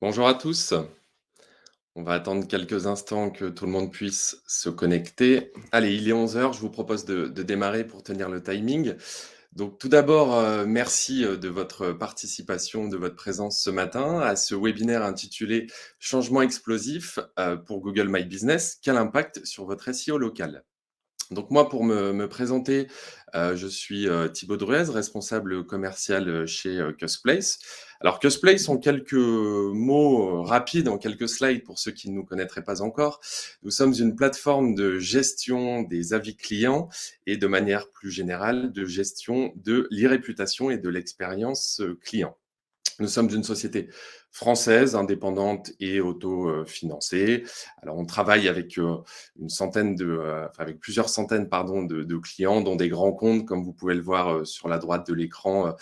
Bonjour à tous. On va attendre quelques instants que tout le monde puisse se connecter. Allez, il est 11 heures. Je vous propose de démarrer pour tenir le timing. Donc tout d'abord, merci, de votre participation, de votre présence ce matin à ce webinaire intitulé «Changement explosif, pour Google My Business, quel impact sur votre SEO local?» Donc moi, pour me présenter, je suis, Thibaut Druez, responsable commercial, chez, Custplace. Alors Custplace, en quelques mots, rapides, en quelques slides pour ceux qui ne nous connaîtraient pas encore, nous sommes une plateforme de gestion des avis clients et de manière plus générale, de gestion de l'e-réputation et de l'expérience, client. Nous sommes une société française, indépendante et financée. Alors, on travaille avec une centaine enfin, avec plusieurs centaines, pardon, de clients, dont des grands comptes, comme vous pouvez le voir sur la droite de l'écran,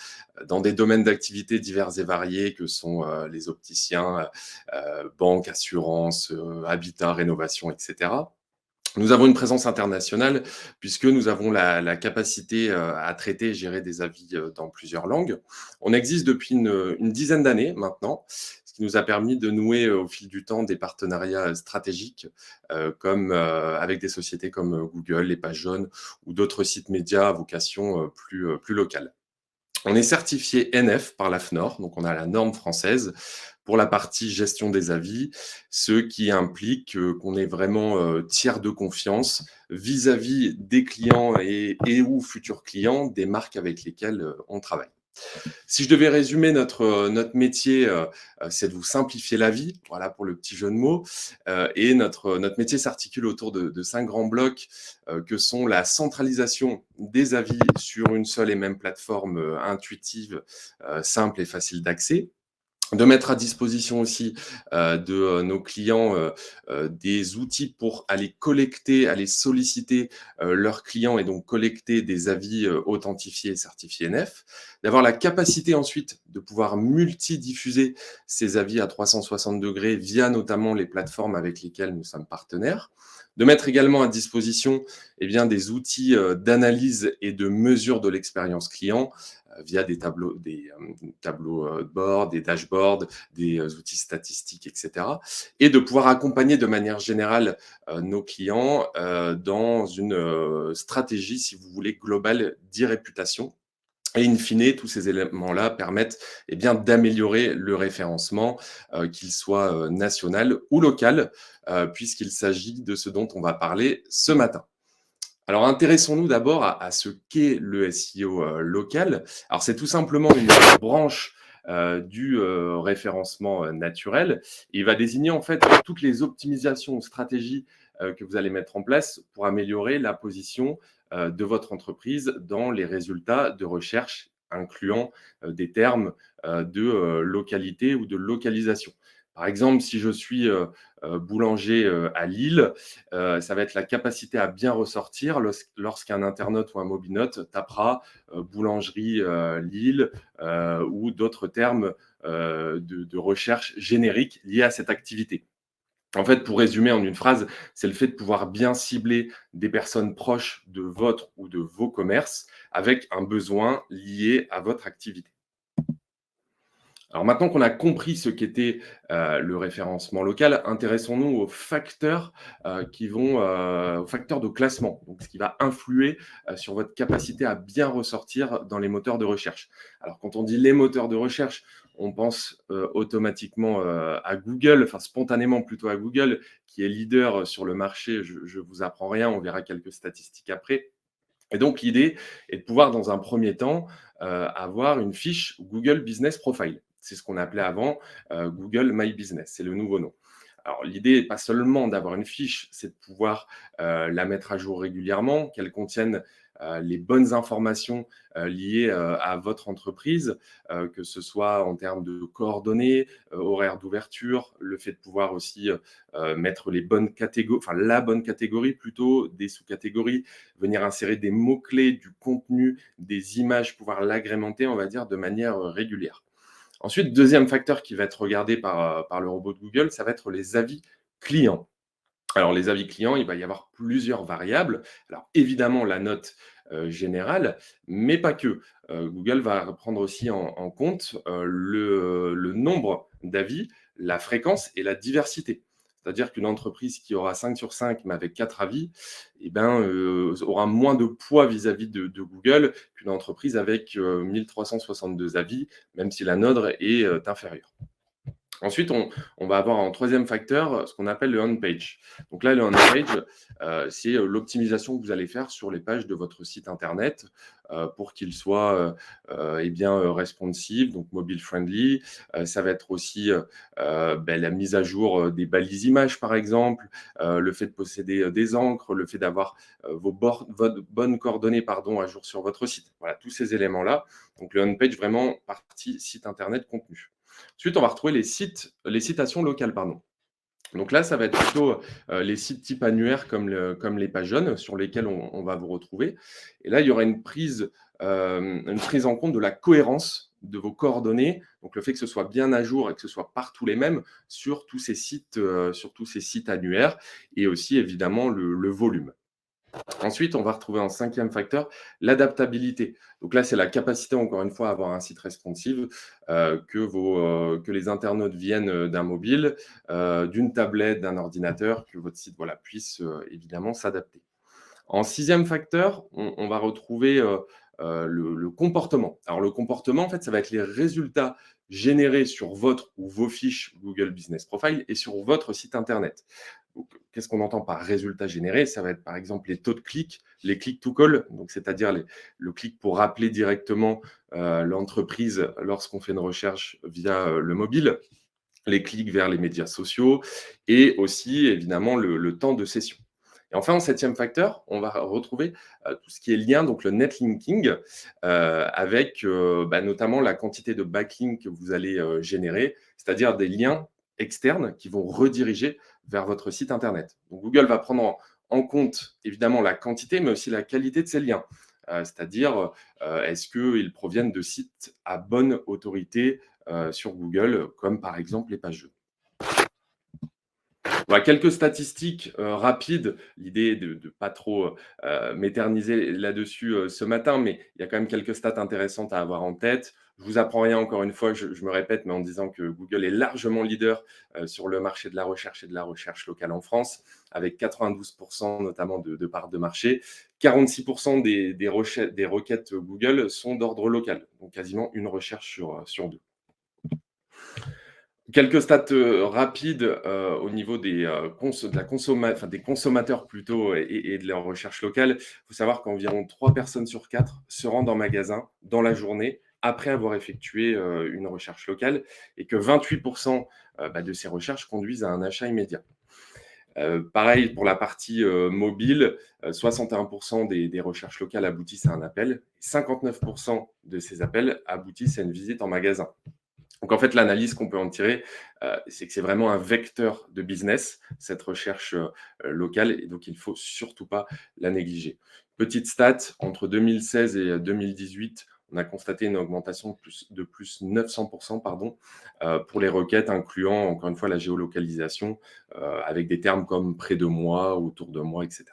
dans des domaines d'activité divers et variés que sont les opticiens, banques, assurances, habitat, rénovation, etc. Nous avons une présence internationale puisque nous avons la capacité, à traiter et gérer des avis, dans plusieurs langues. On existe depuis une dizaine d'années maintenant, ce qui nous a permis de nouer, au fil du temps des partenariats, stratégiques, avec des sociétés comme, Google, les pages jaunes ou d'autres sites médias à vocation, plus locale. On est certifié NF par l'AFNOR, donc on a la norme française pour la partie gestion des avis, ce qui implique, qu'on est vraiment, tiers de confiance vis-à-vis des clients et ou futurs clients des marques avec lesquelles, on travaille. Si je devais résumer notre métier, c'est de vous simplifier la vie, voilà pour le petit jeu de mots, et notre métier s'articule autour de 5 grands blocs, que sont la centralisation des avis sur une seule et même plateforme, intuitive, simple et facile d'accès. De mettre à disposition aussi, de, nos clients, des outils pour aller collecter, aller solliciter, leurs clients et donc collecter des avis, authentifiés et certifiés NF. D'avoir la capacité ensuite de pouvoir multidiffuser ces avis à 360° via notamment les plateformes avec lesquelles nous sommes partenaires. De mettre également à disposition, eh bien, des outils, d'analyse et de mesure de l'expérience client, via des tableaux de bord, des dashboards, des outils statistiques, etc. Et de pouvoir accompagner de manière générale nos clients dans une stratégie, si vous voulez, globale d'e-réputation. Et in fine, tous ces éléments-là permettent eh bien, d'améliorer le référencement, qu'il soit national ou local, puisqu'il s'agit de ce dont on va parler ce matin. Alors intéressons-nous d'abord à ce qu'est le SEO, local. Alors c'est tout simplement une branche, du, référencement, naturel. Il va désigner en fait toutes les optimisations ou stratégies, que vous allez mettre en place pour améliorer la position, de votre entreprise dans les résultats de recherche, incluant, des termes, de, localité ou de localisation. Par exemple, si je suis, boulanger, à Lille, ça va être la capacité à bien ressortir lorsqu'un internaute ou un mobinote tapera, boulangerie, Lille, ou d'autres termes, de recherche génériques liés à cette activité. En fait, pour résumer en une phrase, c'est le fait de pouvoir bien cibler des personnes proches de votre ou de vos commerces avec un besoin lié à votre activité. Alors maintenant qu'on a compris ce qu'était, le référencement local, intéressons-nous aux facteurs de classement, donc ce qui va influer, sur votre capacité à bien ressortir dans les moteurs de recherche. Alors quand on dit les moteurs de recherche, on pense, automatiquement, à Google, enfin spontanément plutôt à Google, qui est leader, sur le marché. Je vous apprends rien, on verra quelques statistiques après. Et donc l'idée est de pouvoir dans un premier temps, avoir une fiche Google Business Profile. C'est ce qu'on appelait avant, Google My Business, c'est le nouveau nom. Alors l'idée n'est pas seulement d'avoir une fiche, c'est de pouvoir, la mettre à jour régulièrement, qu'elle contienne, les bonnes informations, liées, à votre entreprise, que ce soit en termes de coordonnées, horaires d'ouverture, le fait de pouvoir aussi, mettre les bonnes catégories, enfin la bonne catégorie plutôt, des sous-catégories, venir insérer des mots-clés, du contenu, des images, pouvoir l'agrémenter, on va dire, de manière régulière. Ensuite, deuxième facteur qui va être regardé par le robot de Google, ça va être les avis clients. Alors les avis clients, il va y avoir plusieurs variables. Alors évidemment la note, générale, mais pas que. Google va prendre aussi en compte, le nombre d'avis, la fréquence et la diversité. C'est-à-dire qu'une entreprise qui aura 5 sur 5, mais avec 4 avis, eh ben, aura moins de poids vis-à-vis de Google qu'une entreprise avec 1362 avis, même si la nôtre est inférieure. Ensuite, on va avoir en troisième facteur ce qu'on appelle le on-page. Donc là, le on-page, c'est l'optimisation que vous allez faire sur les pages de votre site internet pour qu'il soit eh bien, responsive, donc mobile friendly. Ça va être aussi la mise à jour des balises images, par exemple, le fait de posséder des encres, le fait d'avoir votre bonnes coordonnées pardon, à jour sur votre site. Voilà, tous ces éléments-là. Donc le on-page, vraiment partie site internet contenu. Ensuite, on va retrouver les citations locales, pardon. Donc là, ça va être plutôt les sites type annuaires comme les pages jaunes sur lesquels on va vous retrouver. Et là, il y aura une prise en compte de la cohérence de vos coordonnées, donc le fait que ce soit bien à jour et que ce soit partout les mêmes sur tous ces sites annuaires et aussi évidemment le volume. Ensuite, on va retrouver en cinquième facteur l'adaptabilité. Donc là, c'est la capacité, encore une fois, à avoir un site responsive, que les internautes viennent d'un mobile, d'une tablette, d'un ordinateur, que votre site voilà, puisse évidemment s'adapter. En sixième facteur, on va retrouver le comportement. Alors le comportement, en fait, ça va être les résultats générés sur votre ou vos fiches Google Business Profile et sur votre site internet. Donc, qu'est-ce qu'on entend par résultats générés? Ça va être par exemple les taux de clics, les click to call, donc c'est-à-dire le clic pour rappeler directement l'entreprise lorsqu'on fait une recherche via le mobile, les clics vers les médias sociaux et aussi évidemment le temps de session. Et enfin, en septième facteur, on va retrouver tout ce qui est lien, donc le netlinking, avec notamment la quantité de backlinks que vous allez générer, c'est-à-dire des liens externes qui vont rediriger vers votre site internet. Donc Google va prendre en compte évidemment la quantité, mais aussi la qualité de ces liens. C'est-à-dire, est-ce qu'ils proviennent de sites à bonne autorité sur Google, comme par exemple les pages jeunes. Voilà, quelques statistiques rapides. L'idée est de ne pas trop m'éterniser là-dessus ce matin, mais il y a quand même quelques stats intéressantes à avoir en tête. Je vous apprends rien, encore une fois, je me répète, mais en disant que Google est largement leader sur le marché de la recherche et de la recherche locale en France, avec 92% notamment de parts de marché. 46% des requêtes Google sont d'ordre local, donc quasiment une recherche sur deux. Quelques stats rapides au niveau des consommateurs plutôt et de leur recherche locale. Il faut savoir qu'environ 3 personnes sur 4 se rendent en magasin dans la journée après avoir effectué une recherche locale et que 28% de ces recherches conduisent à un achat immédiat. Pareil pour la partie mobile, 61% des recherches locales aboutissent à un appel. 59% de ces appels aboutissent à une visite en magasin. Donc en fait, l'analyse qu'on peut en tirer, c'est que c'est vraiment un vecteur de business, cette recherche locale, et donc il ne faut surtout pas la négliger. Petite stat, entre 2016 et 2018, on a constaté une augmentation de plus 900% pardon, pour les requêtes incluant, encore une fois, la géolocalisation, avec des termes comme près de moi, autour de moi, etc.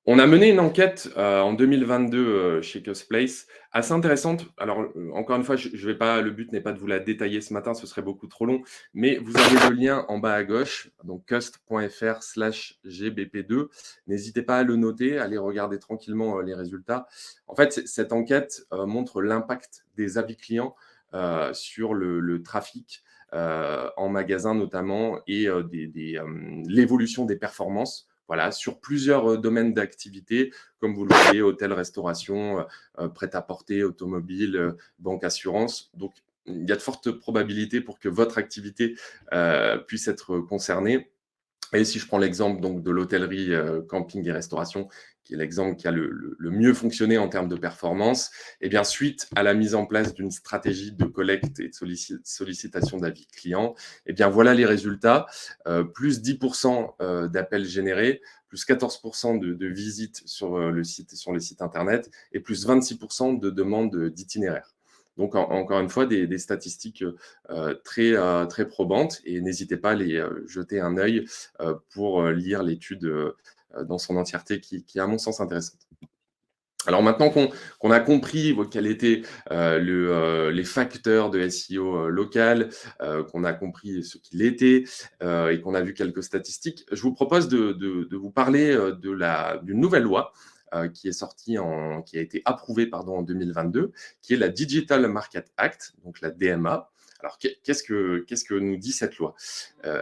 On a mené une enquête, en 2022, chez Custplace, assez intéressante. Alors, encore une fois, je vais pas le but n'est pas de vous la détailler ce matin, ce serait beaucoup trop long, mais vous avez le lien en bas à gauche, donc cust.fr/gbp2. N'hésitez pas à le noter, à aller regarder tranquillement, les résultats. En fait, cette enquête, montre l'impact des avis clients, sur le trafic, en magasin notamment et l'évolution des performances. Voilà, sur plusieurs domaines d'activité, comme vous le voyez, hôtel, restauration, prêt-à-porter, automobile, banque, assurance. Donc, il y a de fortes probabilités pour que votre activité puisse être concernée. Et si je prends l'exemple donc de l'hôtellerie, camping et restauration, qui est l'exemple qui a le mieux fonctionné en termes de performance, et bien suite à la mise en place d'une stratégie de collecte et de sollicitation d'avis clients, et bien voilà les résultats, plus 10% d'appels générés, plus 14% de visites sur les sites internet et plus 26% de demandes d'itinéraires. Donc encore une fois, des statistiques très probantes et n'hésitez pas à les jeter un œil pour lire l'étude dans son entièreté qui est à mon sens intéressante. Alors maintenant qu'on a compris quels étaient, les facteurs de SEO, local, qu'on a compris ce qu'il était, et qu'on a vu quelques statistiques, je vous propose de vous parler, d'une nouvelle loi, qui a été approuvée, pardon, en 2022, qui est la Digital Market Act, donc la DMA. Alors qu'est-ce que nous dit cette loi?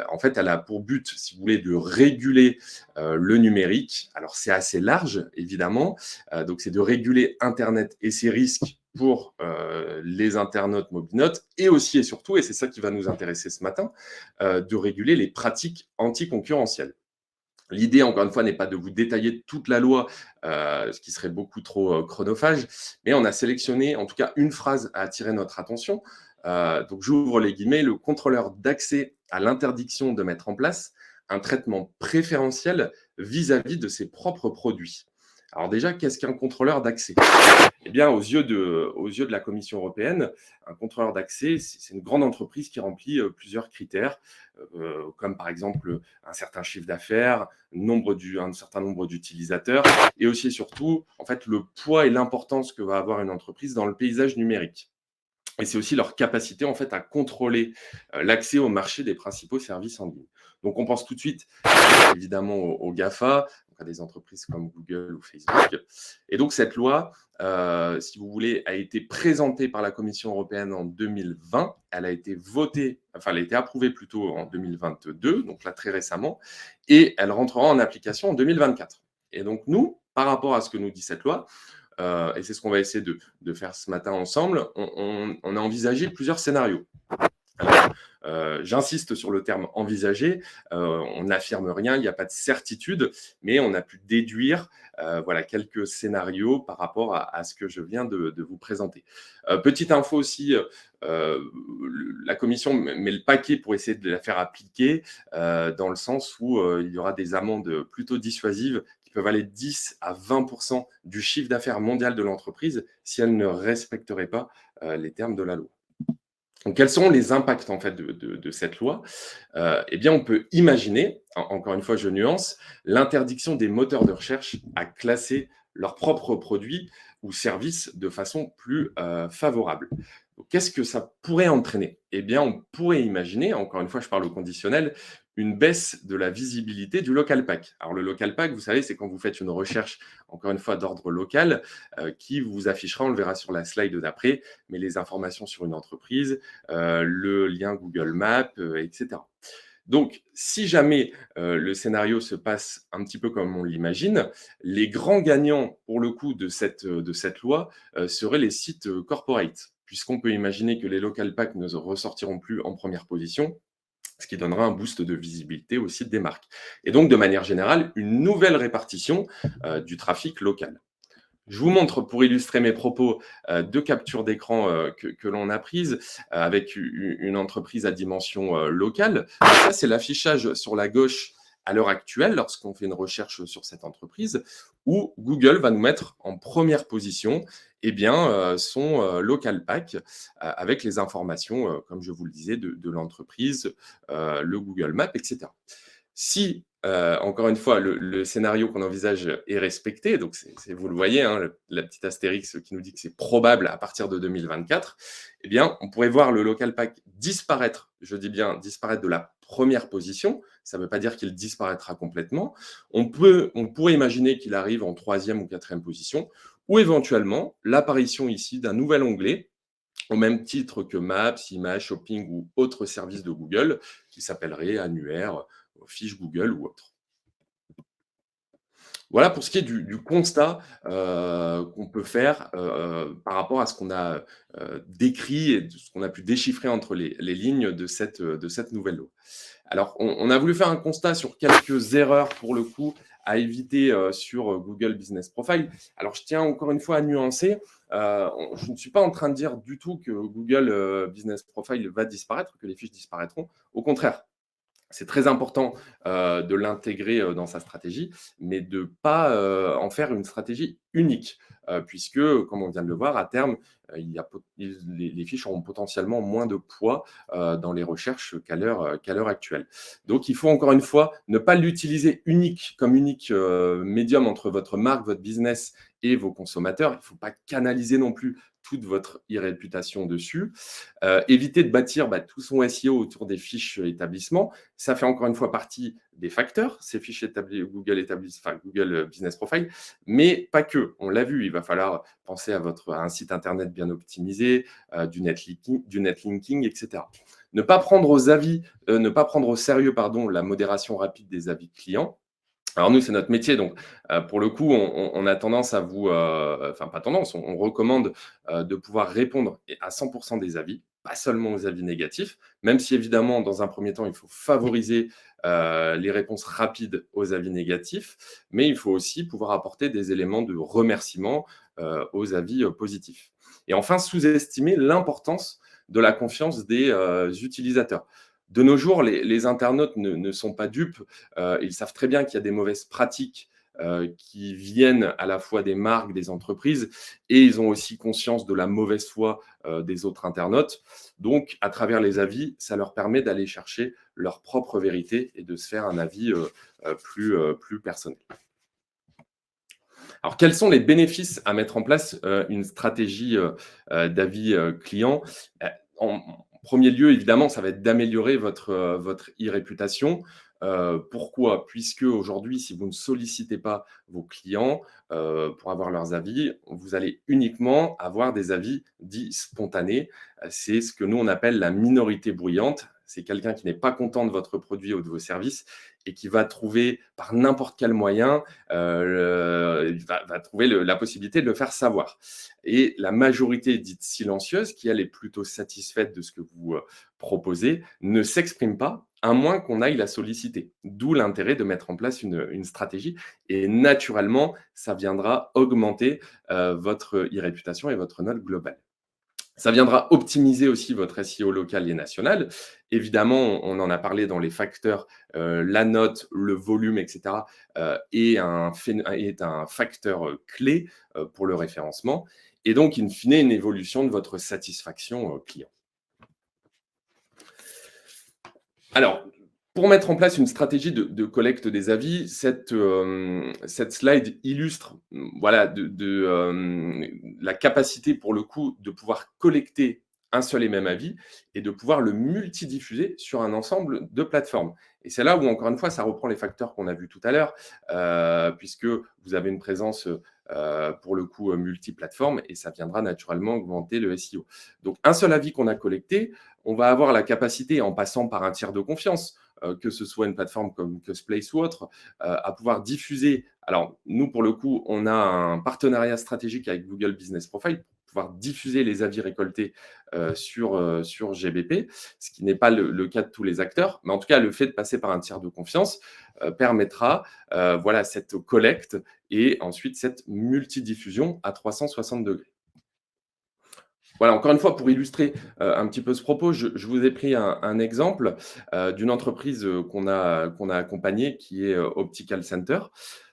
En fait, elle a pour but, si vous voulez, de réguler, le numérique. Alors c'est assez large, évidemment, donc, c'est de réguler Internet et ses risques pour les internautes mobinotes et aussi et surtout, et c'est ça qui va nous intéresser ce matin, de réguler les pratiques anticoncurrentielles. L'idée, encore une fois, n'est pas de vous détailler toute la loi, ce qui serait beaucoup trop chronophage, mais on a sélectionné en tout cas une phrase à attirer notre attention. Donc, j'ouvre les guillemets, le contrôleur d'accès à l'interdiction de mettre en place un traitement préférentiel vis-à-vis de ses propres produits. Alors déjà, qu'est-ce qu'un contrôleur d'accès? Eh bien, aux yeux de la Commission européenne, un contrôleur d'accès, c'est une grande entreprise qui remplit plusieurs critères, comme par exemple un certain chiffre d'affaires, un certain nombre d'utilisateurs, et aussi et surtout, en fait, le poids et l'importance que va avoir une entreprise dans le paysage numérique. Et c'est aussi leur capacité en fait à contrôler l'accès au marché des principaux services en ligne. Donc on pense tout de suite évidemment aux GAFA, donc à des entreprises comme Google ou Facebook. Et donc cette loi, si vous voulez, a été présentée par la Commission européenne en 2020. Elle a été votée, enfin elle a été approuvée plutôt en 2022, donc là très récemment, et elle rentrera en application en 2024. Et donc nous, par rapport à ce que nous dit cette loi, et c'est ce qu'on va essayer de faire ce matin ensemble, on a envisagé plusieurs scénarios. Alors, j'insiste sur le terme envisager, on n'affirme rien, il n'y a pas de certitude, mais on a pu déduire voilà, quelques scénarios par rapport à ce que je viens de vous présenter. Petite info aussi, la commission met le paquet pour essayer de la faire appliquer, dans le sens où il y aura des amendes plutôt dissuasives qui peuvent aller de 10 à 20% du chiffre d'affaires mondial de l'entreprise si elle ne respecterait pas les termes de la loi. Donc, quels sont les impacts en fait de cette loi? Eh bien, on peut imaginer, encore une fois, je nuance, l'interdiction des moteurs de recherche à classer leurs propres produits ou services de façon plus favorable. Donc, qu'est-ce que ça pourrait entraîner? Eh bien, on pourrait imaginer, encore une fois, je parle au conditionnel, une baisse de la visibilité du local pack. Alors, le local pack, vous savez, c'est quand vous faites une recherche, encore une fois, d'ordre local, qui vous affichera, on le verra sur la slide d'après, mais les informations sur une entreprise, le lien Google Maps, etc. Donc, si jamais le scénario se passe un petit peu comme on l'imagine, les grands gagnants, pour le coup, de cette loi, seraient les sites corporate, puisqu'on peut imaginer que les local packs ne ressortiront plus en première position, ce qui donnera un boost de visibilité au site des marques. Et donc, de manière générale, une nouvelle répartition du trafic local. Je vous montre pour illustrer mes propos 2 captures d'écran que l'on a prises avec une entreprise à dimension locale. Ça, c'est l'affichage sur la gauche à l'heure actuelle lorsqu'on fait une recherche sur cette entreprise où Google va nous mettre en première position eh bien, son local pack avec les informations, comme je vous le disais, de l'entreprise, le Google Maps, etc. Si, encore une fois, le scénario qu'on envisage est respecté, donc vous le voyez, hein, la petite astérix qui nous dit que c'est probable à partir de 2024, eh bien, on pourrait voir le local pack disparaître, je dis bien disparaître de la première position. Ça ne veut pas dire qu'il disparaîtra complètement. On pourrait imaginer qu'il arrive en troisième ou quatrième position, ou éventuellement l'apparition ici d'un nouvel onglet, au même titre que Maps, Images, Shopping ou autres services de Google, qui s'appellerait Annuaire, fiche Google ou autre. Voilà pour ce qui est du constat qu'on peut faire par rapport à ce qu'on a décrit et de ce qu'on a pu déchiffrer entre les lignes de cette nouvelle loi. Alors, on a voulu faire un constat sur quelques erreurs pour le coup à éviter sur Google Business Profile. Alors, je tiens encore une fois à nuancer. Je ne suis pas en train de dire du tout que Google Business Profile va disparaître, que les fiches disparaîtront. Au contraire, c'est très important de l'intégrer dans sa stratégie, mais de ne pas en faire une stratégie unique, puisque, comme on vient de le voir, à terme, les fiches auront potentiellement moins de poids dans les recherches qu'à l'heure actuelle. Donc, il faut encore une fois ne pas l'utiliser comme unique médium entre votre marque, votre business et vos consommateurs. Il ne faut pas canaliser non plus toute votre e-réputation dessus. Éviter de bâtir tout son SEO autour des fiches établissements. Ça fait encore une fois partie des facteurs, ces fiches Google Business Profile, mais pas que. On l'a vu, il va falloir penser à un site internet bien optimisé, du netlinking, etc. Ne pas prendre au sérieux la modération rapide des avis clients. Alors nous, c'est notre métier, donc pour le coup, on a tendance à enfin pas tendance, on recommande de pouvoir répondre à 100 des avis, pas seulement aux avis négatifs, même si évidemment, dans un premier temps, il faut favoriser les réponses rapides aux avis négatifs, mais il faut aussi pouvoir apporter des éléments de remerciement aux avis positifs. Et enfin, sous-estimer l'importance de la confiance des utilisateurs. De nos jours, les internautes ne sont pas dupes. Ils savent très bien qu'il y a des mauvaises pratiques qui viennent à la fois des marques, des entreprises, et ils ont aussi conscience de la mauvaise foi des autres internautes. Donc, à travers les avis, ça leur permet d'aller chercher leur propre vérité et de se faire un avis plus personnel. Alors, quels sont les bénéfices à mettre en place une stratégie d'avis client? En premier lieu, évidemment, ça va être d'améliorer votre e-réputation. Pourquoi? Puisque aujourd'hui, si vous ne sollicitez pas vos clients pour avoir leurs avis, vous allez uniquement avoir des avis dits spontanés. C'est ce que nous, on appelle la minorité bruyante. C'est quelqu'un qui n'est pas content de votre produit ou de vos services et qui va trouver par n'importe quel moyen il va trouver la possibilité de le faire savoir. Et la majorité dite silencieuse, qui elle est plutôt satisfaite de ce que vous proposez, ne s'exprime pas, à moins qu'on aille la solliciter. D'où l'intérêt de mettre en place une stratégie. Et naturellement, ça viendra augmenter votre e-réputation et votre note globale. Ça viendra optimiser aussi votre SEO local et national. Évidemment, on en a parlé dans les facteurs, la note, le volume, et cetera, est un facteur, clé, pour le référencement et donc in fine, une évolution de votre satisfaction, client. Alors, pour mettre en place une stratégie de collecte des avis, cette slide illustre, voilà, la capacité pour le coup de pouvoir collecter un seul et même avis et de pouvoir le multidiffuser sur un ensemble de plateformes. Et c'est là où encore une fois, ça reprend les facteurs qu'on a vus tout à l'heure, puisque vous avez une présence, pour le coup, multiplateforme et ça viendra naturellement augmenter le SEO. Donc un seul avis qu'on a collecté, on va avoir la capacité, en passant par un tiers de confiance, que ce soit une plateforme comme Custplace ou autre, à pouvoir diffuser. Alors, nous, pour le coup, on a un partenariat stratégique avec Google Business Profile pour pouvoir diffuser les avis récoltés sur GBP, ce qui n'est pas le cas de tous les acteurs. Mais en tout cas, le fait de passer par un tiers de confiance permettra voilà, cette collecte et ensuite cette multidiffusion à 360 degrés. Voilà, encore une fois, pour illustrer un petit peu ce propos, je vous ai pris un exemple d'une entreprise qu'on a accompagnée qui est Optical Center.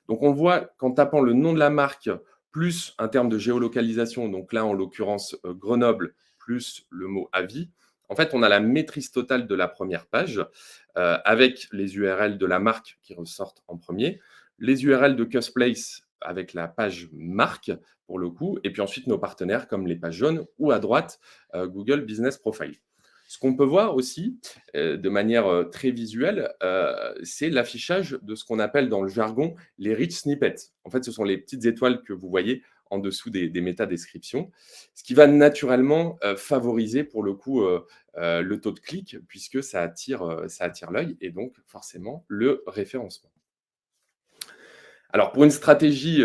Donc, on voit qu'en tapant le nom de la marque, plus un terme de géolocalisation, donc là, en l'occurrence, Grenoble, plus le mot avis, en fait, on a la maîtrise totale de la première page avec les URL de la marque qui ressortent en premier, les URL de Custplace avec la page marque pour le coup, et puis ensuite nos partenaires comme les pages jaunes ou à droite Google Business Profile. Ce qu'on peut voir aussi de manière très visuelle, c'est l'affichage de ce qu'on appelle dans le jargon les rich snippets. En fait, ce sont les petites étoiles que vous voyez en dessous des métadescriptions, ce qui va naturellement favoriser pour le coup le taux de clic puisque ça attire l'œil et donc forcément le référencement. Alors pour une stratégie,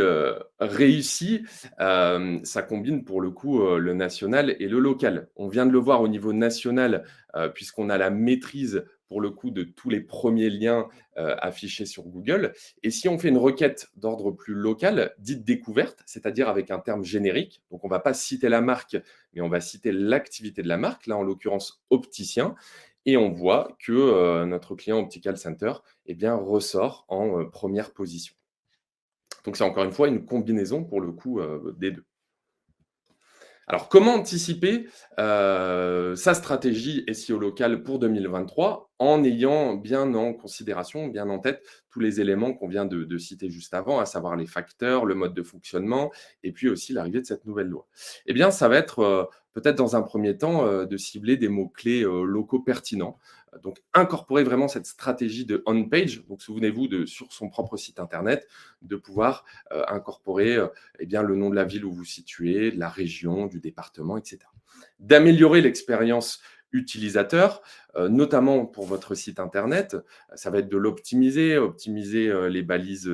réussie, ça combine pour le coup, le national et le local. On vient de le voir au niveau national, puisqu'on a la maîtrise pour le coup de tous les premiers liens, affichés sur Google et si on fait une requête d'ordre plus local, dite découverte, c'est-à-dire avec un terme générique, donc on ne va pas citer la marque, mais on va citer l'activité de la marque, là en l'occurrence opticien et on voit que, notre client Optical Center, eh bien ressort en, 1re position. Donc c'est encore une fois une combinaison pour le coup, des 2. Alors, comment anticiper, sa stratégie SEO locale pour 2023 en ayant bien en considération, bien en tête tous les éléments qu'on vient de citer juste avant, à savoir les facteurs, le mode de fonctionnement et puis aussi l'arrivée de cette nouvelle loi? Eh bien, ça va être, peut-être dans un premier temps, de cibler des mots-clés, locaux pertinents. Donc incorporer vraiment cette stratégie de on page, donc souvenez-vous de sur son propre site internet, de pouvoir, incorporer, eh bien, le nom de la ville où vous vous situez, de la région, du département, et cetera. D'améliorer l'expérience utilisateur, notamment pour votre site internet. Ça va être de l'optimiser, optimiser, les balises,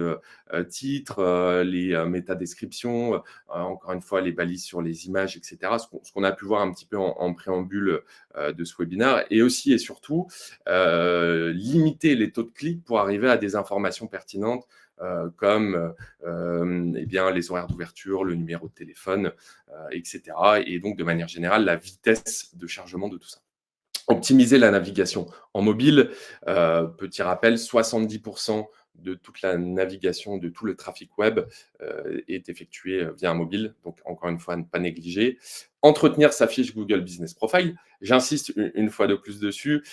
titres, les, métadescriptions, encore une fois, les balises sur les images, et cetera. Ce qu'on a pu voir un petit peu en préambule, de ce webinaire et aussi et surtout, limiter les taux de clics pour arriver à des informations pertinentes, comme, eh bien, les horaires d'ouverture, le numéro de téléphone, et cetera et donc de manière générale, la vitesse de chargement de tout ça. Optimiser la navigation en mobile, petit rappel, 70 de toute la navigation, de tout le trafic web, est effectué, via un mobile, donc encore une fois, à ne pas négliger. Entretenir sa fiche Google Business Profile. J'insiste une fois de plus dessus,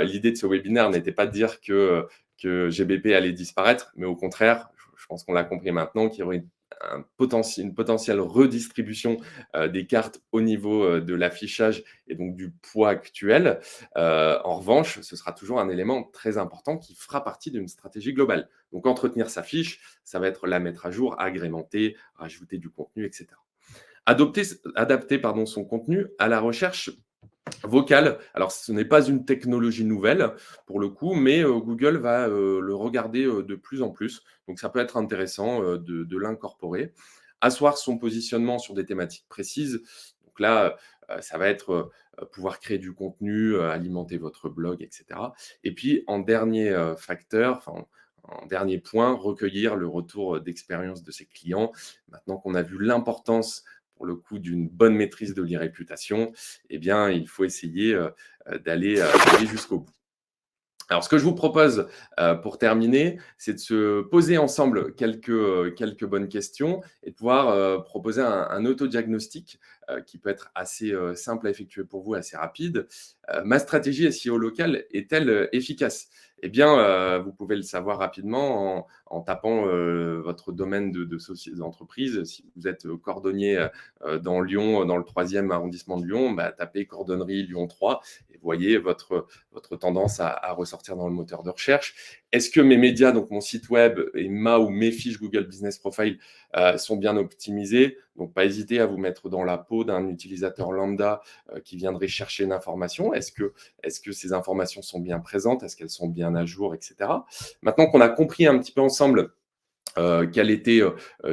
l'idée de ce webinaire n'était pas de dire que GBP allait disparaître, mais au contraire, je pense qu'on l'a compris maintenant, qu'il y aurait une potentielle redistribution, des cartes au niveau, de l'affichage et donc du poids actuel. En revanche, ce sera toujours un élément très important qui fera partie d'une stratégie globale. Donc entretenir sa fiche, ça va être la mettre à jour, agrémenter, rajouter du contenu, et cetera. Adapter pardon, son contenu à la recherche vocale. Alors ce n'est pas une technologie nouvelle pour le coup, mais Google va, le regarder, de plus en plus. Donc ça peut être intéressant, de l'incorporer. Asseoir son positionnement sur des thématiques précises. Donc là, ça va être, pouvoir créer du contenu, alimenter votre blog et cetera. Et puis en dernier, facteur, enfin en dernier point, recueillir le retour, d'expérience de ses clients. Maintenant qu'on a vu l'importance pour le coup d'une bonne maîtrise de l'e-réputation, eh bien, il faut essayer, d'aller jusqu'au bout. Alors, ce que je vous propose, pour terminer, c'est de se poser ensemble quelques bonnes questions et de pouvoir, proposer un autodiagnostic, qui peut être assez, simple à effectuer pour vous, assez rapide. Ma stratégie SEO locale est-elle, efficace? Eh bien, vous pouvez le savoir rapidement en tapant, votre domaine d'entreprise. Si vous êtes, cordonnier, dans Lyon, dans le 3e arrondissement de Lyon, bah, tapez cordonnerie Lyon 3 et voyez votre tendance à ressortir dans le moteur de recherche. Est-ce que mes médias, donc mon site web et ma ou mes fiches Google Business Profile, sont bien optimisés? Donc, pas hésiter à vous mettre dans la peau d'un utilisateur lambda qui viendrait chercher une information. Est-ce que ces informations sont bien présentes? Est-ce qu'elles sont bien à jour, etc. Maintenant qu'on a compris un petit peu ensemble quelle était,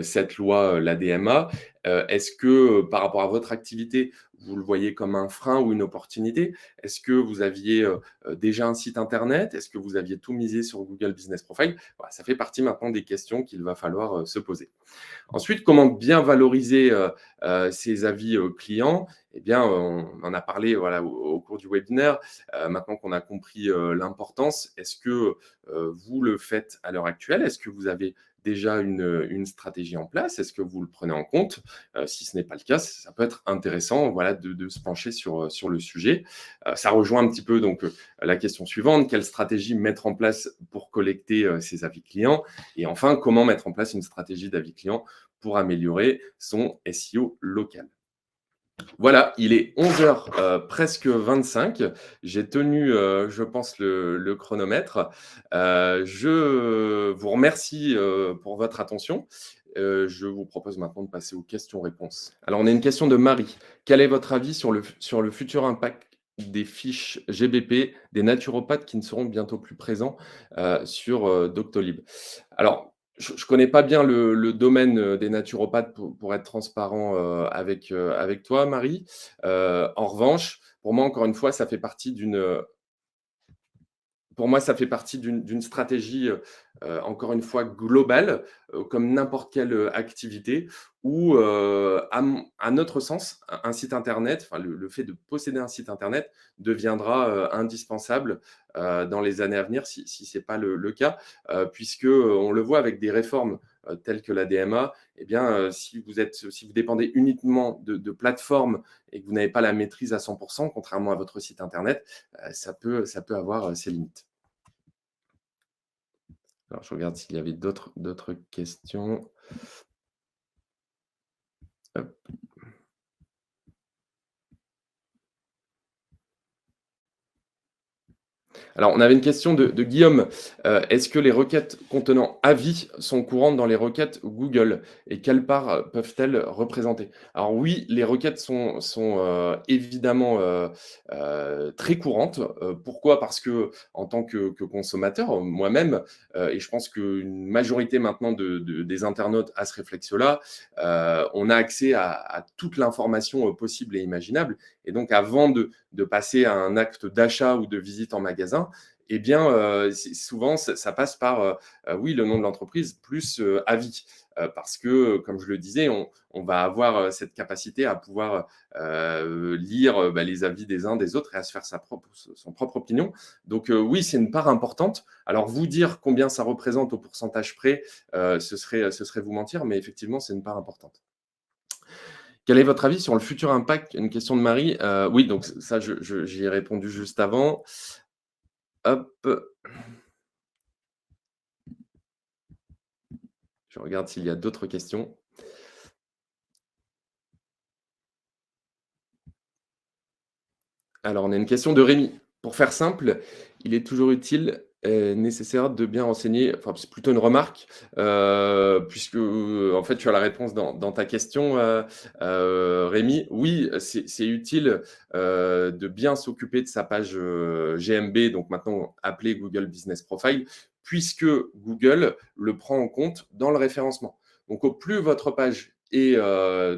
cette loi, la DMA? Est-ce que, par rapport à votre activité, vous le voyez comme un frein ou une opportunité? Est-ce que vous aviez, déjà un site internet? Est-ce que vous aviez tout misé sur Google Business Profile? Voilà, ça fait partie maintenant des questions qu'il va falloir, se poser. Ensuite, comment bien valoriser, ses avis, clients? Eh bien, on en a parlé, voilà, au cours du webinaire. Maintenant qu'on a compris, l'importance, est-ce que, vous le faites à l'heure actuelle? Est-ce que vous avez déjà une stratégie en place? Est-ce que vous le prenez en compte? Si ce n'est pas le cas, ça peut être intéressant, voilà, de se pencher sur le sujet. Ça rejoint un petit peu donc, la question suivante: quelle stratégie mettre en place pour collecter, ces avis clients? Et enfin, comment mettre en place une stratégie d'avis clients pour améliorer son SEO local? Voilà, il est 11h, presque 25. J'ai tenu, je pense le chronomètre. Je vous remercie, pour votre attention. Je vous propose maintenant de passer aux questions-réponses. Alors, on a une question de Marie. Quel est votre avis sur le futur impact des fiches GBP des naturopathes qui ne seront bientôt plus présents, sur, Doctolib? Alors, je ne connais pas bien le domaine, des naturopathes pour être transparent, avec toi, Marie. En revanche, pour moi, encore une fois, ça fait partie d'une stratégie, encore une fois globale, comme n'importe quelle, activité où, à notre sens, un site internet, enfin le fait de posséder un site internet deviendra, indispensable, dans les années à venir si c'est pas le cas, puisque, on le voit avec des réformes, telles que la DMA, eh bien, si vous dépendez uniquement de plateformes et que vous n'avez pas la maîtrise à 100, contrairement à votre site internet, ça peut avoir, ses limites. Alors je regarde s'il y avait d'autres questions. Hop. Alors, on avait une question de Guillaume. Est-ce que les requêtes contenant avis sont courantes dans les requêtes Google et quelle part, peuvent-elles représenter? Alors oui, les requêtes sont évidemment, très courantes. Pourquoi? Parce qu'en tant que consommateur, moi-même, et je pense qu'une majorité maintenant des internautes a ce réflexe-là, on a accès à toute l'information, possible et imaginable et donc avant de passer à un acte d'achat ou de visite en magasin, eh bien, c'est souvent ça passe par, oui, le nom de l'entreprise plus, avis. Parce que, comme je le disais, on va avoir, cette capacité à pouvoir, lire, bah, les avis des uns des autres et à se faire son propre opinion. Donc, oui, c'est une part importante. Alors vous dire combien ça représente au pourcentage près, ce serait vous mentir, mais effectivement, c'est une part importante. Quel est votre avis sur le futur impact? Une question de Marie. Oui, donc ça, j'y ai répondu juste avant. Hop, je regarde s'il y a d'autres questions. Alors, on a une question de Rémi. Pour faire simple, il est toujours utile, nécessaire de bien renseigner enfin, c'est plutôt une remarque, puisque, en fait, tu as la réponse dans ta question, Rémi. Oui, c'est utile, de bien s'occuper de sa page, GMB, donc maintenant appelée Google Business Profile, puisque Google le prend en compte dans le référencement. Donc au plus votre page est,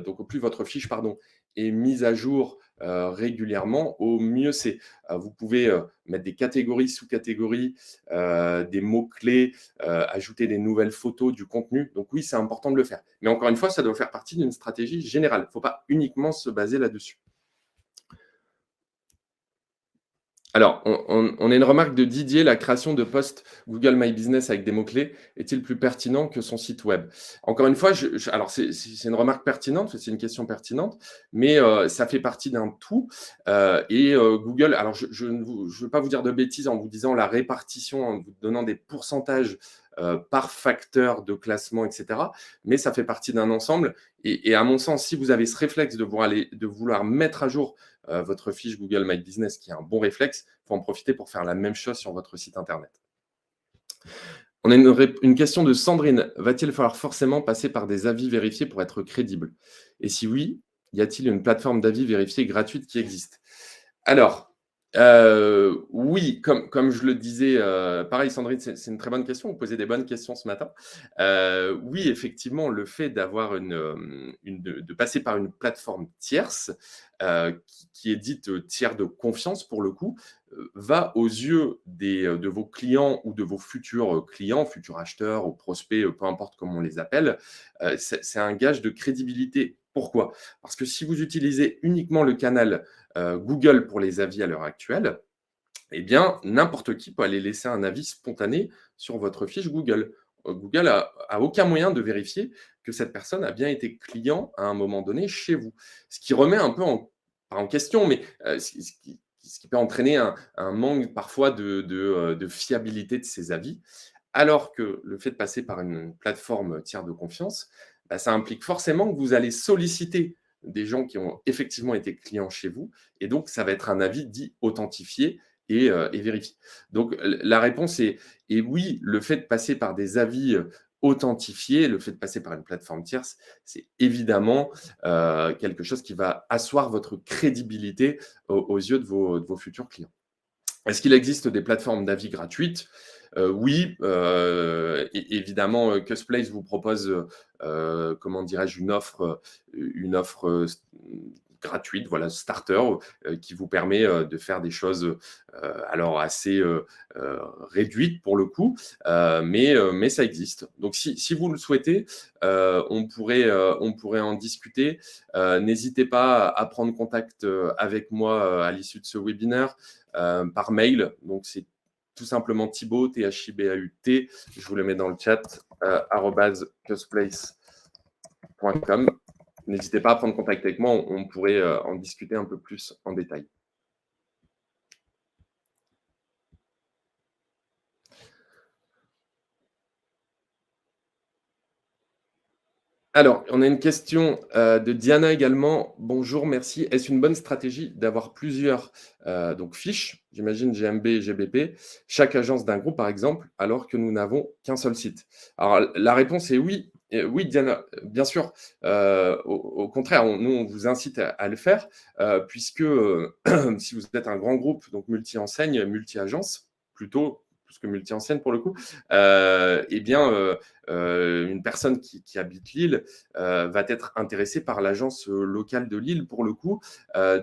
donc au plus votre fiche, pardon, est mise à jour, régulièrement, au mieux c'est. Vous pouvez, mettre des catégories, sous-catégories, des mots-clés, ajouter des nouvelles photos, du contenu. Donc oui, c'est important de le faire. Mais encore une fois, ça doit faire partie d'une stratégie générale. Il ne faut pas uniquement se baser là-dessus. Alors, on a une remarque de Didier: «La création de posts Google My Business avec des mots-clés est-il plus pertinent que son site web?» Encore une fois, alors c'est une remarque pertinente, c'est une question pertinente, mais ça fait partie d'un tout, et Google alors je veux pas vous dire de bêtises en vous disant la répartition, en vous donnant des pourcentages, par facteur de classement et cetera, mais ça fait partie d'un ensemble et à mon sens, si vous avez ce réflexe de vouloir mettre à jour votre fiche Google My Business, qui est un bon réflexe, il faut en profiter pour faire la même chose sur votre site internet. On a une question de Sandrine. Va-t-il falloir forcément passer par des avis vérifiés pour être crédible? Et si oui, y a-t-il une plateforme d'avis vérifiés gratuite qui existe? Alors, oui, comme je le disais, pareil Sandrine, c'est une très bonne question. Vous posez des bonnes questions ce matin. Oui, effectivement, le fait d'avoir de passer par une plateforme tierce, qui est dite, tiers de confiance pour le coup, va aux yeux de vos clients ou de vos futurs, clients, futurs acheteurs ou prospects, peu importe comment on les appelle, c'est un gage de crédibilité. Pourquoi? Parce que si vous utilisez uniquement le canal Google pour les avis à l'heure actuelle, eh bien, n'importe qui peut aller laisser un avis spontané sur votre fiche Google. Google a aucun moyen de vérifier que cette personne a bien été client à un moment donné chez vous. Ce qui remet un peu pas en question, mais ce qui peut entraîner un manque parfois de fiabilité de ces avis. Alors que le fait de passer par une plateforme tiers de confiance, bah, ça implique forcément que vous allez solliciter des gens qui ont effectivement été clients chez vous et donc ça va être un avis dit authentifié et vérifié. Donc la réponse est oui, le fait de passer par des avis, authentifiés, le fait de passer par une plateforme tierce, c'est évidemment, quelque chose qui va asseoir votre crédibilité aux yeux de vos futurs clients. Est-ce qu'il existe des plateformes d'avis gratuites? Oui, évidemment, Custplace vous propose, comment dirais-je? Une offre, gratuite, voilà, starter, qui vous permet, de faire des choses, alors assez, réduites pour le coup, mais ça existe. Donc si vous le souhaitez, on pourrait en discuter. N'hésitez pas à prendre contact, avec moi, à l'issue de ce webinaire par mail. Donc c'est tout simplement Thibaut, Thibaut, je vous le mets dans le chat, @cusplace.com. N'hésitez pas à prendre contact avec moi, on pourrait en discuter un peu plus en détail. Alors, on a une question de Diana également. Bonjour, merci. Est-ce une bonne stratégie d'avoir plusieurs donc fiches, j'imagine GMB et GBP, chaque agence d'un groupe par exemple, alors que nous n'avons qu'un seul site? Alors, la réponse est oui. Oui, Diana, bien sûr. Au contraire, nous, on vous incite à le faire, puisque si vous êtes un grand groupe, donc multi-enseigne, multi-agence, plutôt plus que multi-enseigne pour le coup, eh bien, une personne qui habite Lille va être intéressée par l'agence locale de Lille pour le coup.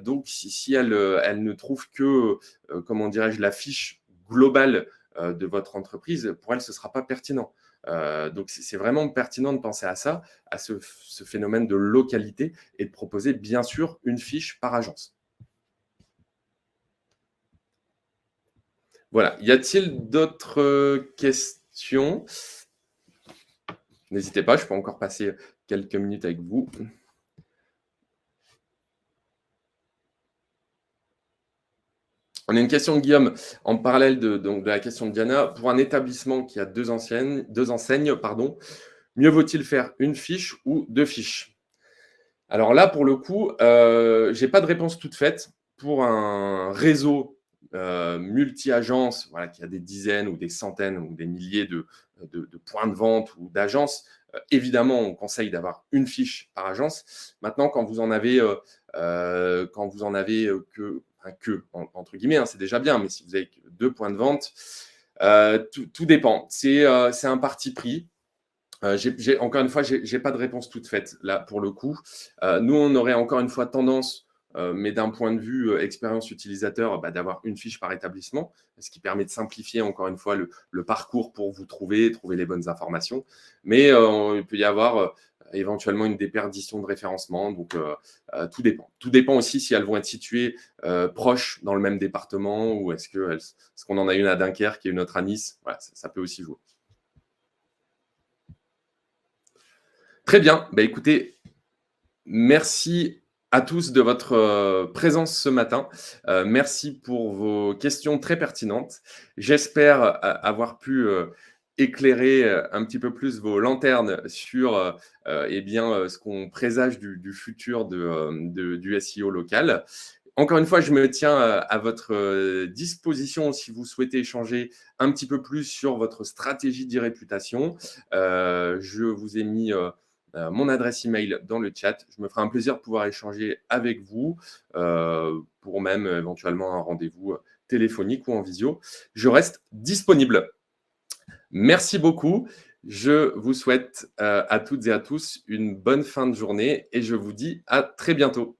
Donc, si elle ne trouve que, comment dirais-je, la fiche globale de votre entreprise, pour elle, ce ne sera pas pertinent. Donc, c'est vraiment pertinent de penser à ça, à ce phénomène de localité et de proposer bien sûr une fiche par agence. Voilà. Y a-t-il d'autres questions? N'hésitez pas, je peux encore passer quelques minutes avec vous. On a une question de Guillaume en parallèle donc de la question de Diana. Pour un établissement qui a deux enseignes, pardon, mieux vaut-il faire une fiche ou deux fiches? Alors là, pour le coup, je n'ai pas de réponse toute faite. Pour un réseau multi-agences, voilà, qui a des dizaines ou des centaines ou des milliers de points de vente ou d'agences, évidemment, on conseille d'avoir une fiche par agence. Maintenant, quand vous en avez, que, enfin, entre guillemets, hein, c'est déjà bien, mais si vous avez que 2 points de vente, tout dépend. C'est un parti pris. Encore une fois, j'ai pas de réponse toute faite là pour le coup. Nous, on aurait encore une fois tendance, mais d'un point de vue expérience utilisateur, d'avoir une fiche par établissement, ce qui permet de simplifier encore une fois le parcours pour vous trouver les bonnes informations. Mais il peut y avoir éventuellement une déperdition de référencement. Donc, tout dépend. Tout dépend aussi si elles vont être situées proches dans le même département ou est-ce qu'on en a une à Dunkerque et une autre à Nice. Voilà, ça peut aussi jouer. Très bien. Écoutez, merci à tous de votre présence ce matin. Merci pour vos questions très pertinentes. J'espère avoir pu éclairer un petit peu plus vos lanternes sur ce qu'on présage du futur du SEO local. Encore une fois, je me tiens à votre disposition si vous souhaitez échanger un petit peu plus sur votre stratégie d'e-réputation. Je vous ai mis mon adresse email dans le chat. Je me ferai un plaisir de pouvoir échanger avec vous pour même éventuellement un rendez-vous téléphonique ou en visio. Je reste disponible. Merci beaucoup. Je vous souhaite à toutes et à tous une bonne fin de journée et je vous dis à très bientôt.